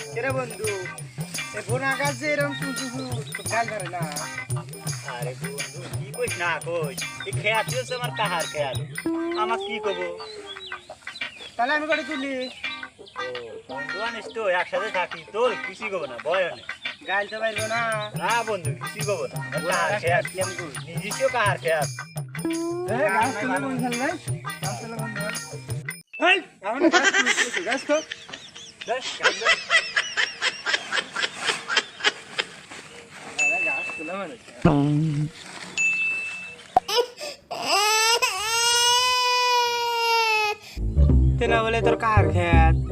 কেরে বন্ধু এ বোনা গাছ যে এরকম গাল ধরে না। আরে বন্ধু কি কইস না কইস এই খেয়াল হচ্ছে আমার কাহার খেয়াল আমার কি কব তাহলে আমি করে তুলি বন্ধু আনিস তো একসাথে থাকি তোর কিছু কব না ভয় নেই গাল তো পারবো না। না বন্ধু কিছু কব না কাহার খেয়াল নিজস্ব কাহার খেয়াল গাছ তুলে বন্ধ ফেললে গাছ তুলে বন্ধ ফেল হেই আমার গাছ তুলে গাছ তো গাছ তুলে মানে তেনা বলে তোর কার খেত